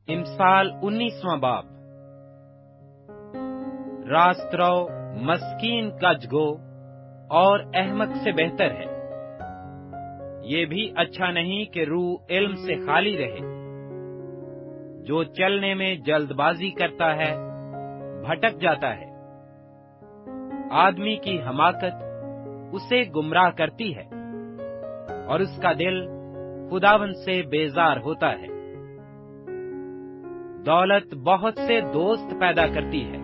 امثال 19واں باب۔ راست رو مسکین کج گو اور احمق سے بہتر ہے۔ یہ بھی اچھا نہیں کہ روح علم سے خالی رہے۔ جو چلنے میں جلد بازی کرتا ہے بھٹک جاتا ہے۔ آدمی کی حماقت اسے گمراہ کرتی ہے اور اس کا دل خداوند سے بیزار ہوتا ہے۔ دولت بہت سے دوست پیدا کرتی ہے،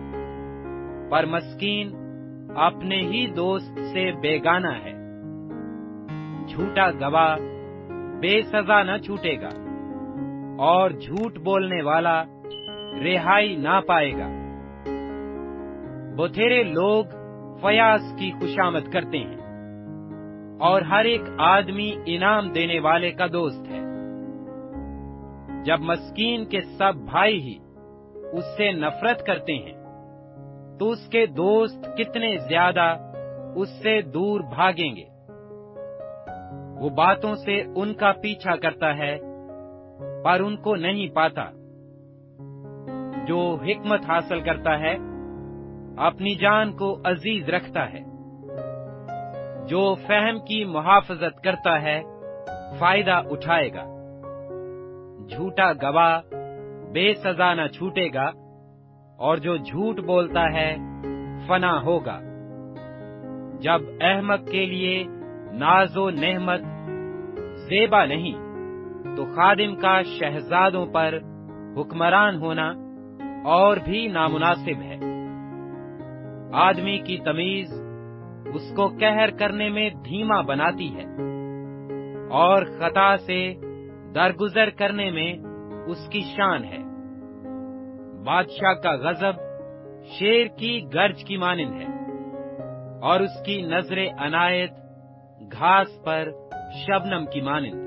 پر مسکین اپنے ہی دوست سے بیگانہ ہے۔ جھوٹا گواہ بے سزا نہ چھوٹے گا اور جھوٹ بولنے والا رہائی نہ پائے گا۔ بتھیرے لوگ فیاض کی خوشامد کرتے ہیں اور ہر ایک آدمی انعام دینے والے کا دوست ہے۔ جب مسکین کے سب بھائی ہی اس سے نفرت کرتے ہیں تو اس کے دوست کتنے زیادہ اس سے دور بھاگیں گے۔ وہ باتوں سے ان کا پیچھا کرتا ہے پر ان کو نہیں پاتا۔ جو حکمت حاصل کرتا ہے اپنی جان کو عزیز رکھتا ہے۔ جو فہم کی محافظت کرتا ہے فائدہ اٹھائے گا۔ جھوٹا گواہ بے سزا نہ چھوٹے گا اور جو جھوٹ بولتا ہے فنا ہوگا۔ جب احمق کے لیے ناز و نعمت زیبا نہیں تو خادم کا شہزادوں پر حکمران ہونا اور بھی نامناسب ہے۔ آدمی کی تمیز اس کو قہر کرنے میں دھیما بناتی ہے اور خطا سے درگزر کرنے میں اس کی شان ہے۔ بادشاہ کا غضب شیر کی گرج کی مانند ہے اور اس کی نظر عنایت گھاس پر شبنم کی مانند۔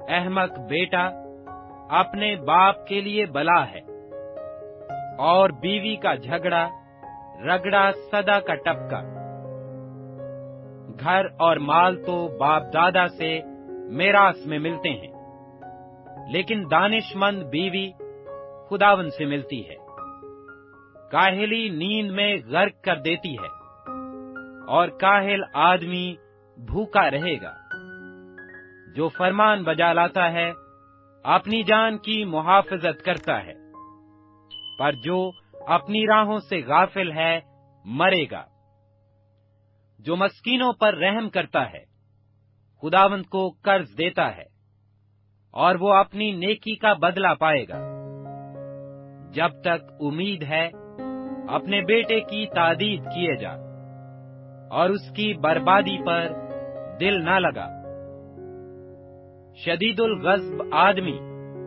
احمق بیٹا اپنے باپ کے لیے بلا ہے اور بیوی کا جھگڑا رگڑا سدا کا ٹپکا۔ گھر اور مال تو باپ دادا سے میراث میں ملتے ہیں، لیکن دانش مند بیوی خداوند سے ملتی ہے۔ کاہلی نیند میں غرق کر دیتی ہے اور کاہل آدمی بھوکا رہے گا۔ جو فرمان بجا لاتا ہے اپنی جان کی محافظت کرتا ہے، پر جو اپنی راہوں سے غافل ہے مرے گا۔ جو مسکینوں پر رحم کرتا ہے خداوند کو قرض دیتا ہے اور وہ اپنی نیکی کا بدلہ پائے گا۔ جب تک امید ہے اپنے بیٹے کی تعدید کیے جا اور اس کی بربادی پر دل نہ لگا۔ شدید الغضب آدمی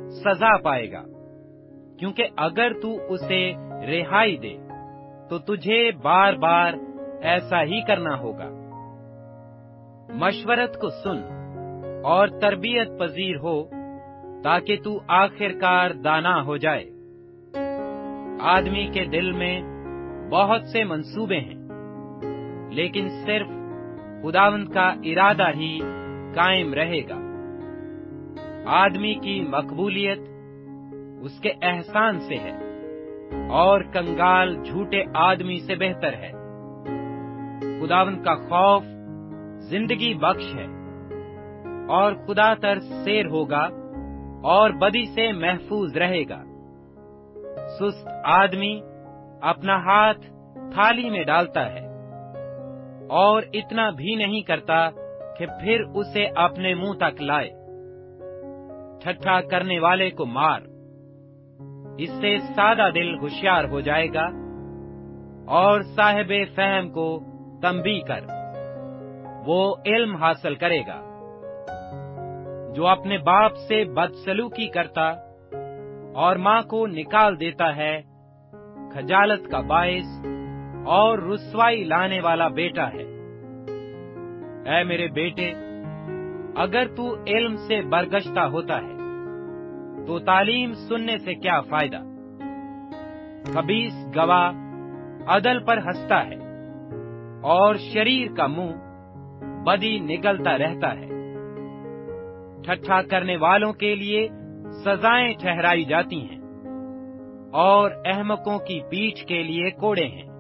سزا پائے گا، کیونکہ اگر تو اسے رہائی دے تو تجھے بار بار ایسا ہی کرنا ہوگا۔ مشورت کو سن اور تربیت پذیر ہو تاکہ تو آخر کار دانا ہو جائے۔ آدمی کے دل میں بہت سے منصوبے ہیں، لیکن صرف خداوند کا ارادہ ہی قائم رہے گا۔ آدمی کی مقبولیت اس کے احسان سے ہے اور کنگال جھوٹے آدمی سے بہتر ہے۔ خداوند کا خوف زندگی بخش ہے اور خدا تر سیر ہوگا اور بدی سے محفوظ رہے گا۔ سست آدمی اپنا ہاتھ تھالی میں ڈالتا ہے اور اتنا بھی نہیں کرتا کہ پھر اسے اپنے منہ تک لائے۔ ٹھٹھا کرنے والے کو مار، اس سے سادہ دل ہوشیار ہو جائے گا، اور صاحب فہم کو تنبیہ کر، وہ علم حاصل کرے گا۔ جو اپنے باپ سے بدسلوکی کرتا اور ماں کو نکال دیتا ہے خجالت کا باعث اور رسوائی لانے والا بیٹا ہے۔ اے میرے بیٹے، اگر تو علم سے برگشتہ ہوتا ہے تو تعلیم سننے سے کیا فائدہ؟ خبیث گواہ عدل پر ہنستا ہے اور شریر کا منہ بدی نگلتا رہتا ہے۔ ٹھٹھا کرنے والوں کے لیے سزائیں ٹھہرائی جاتی ہیں اور احمقوں کی پیٹھ کے لیے کوڑے ہیں۔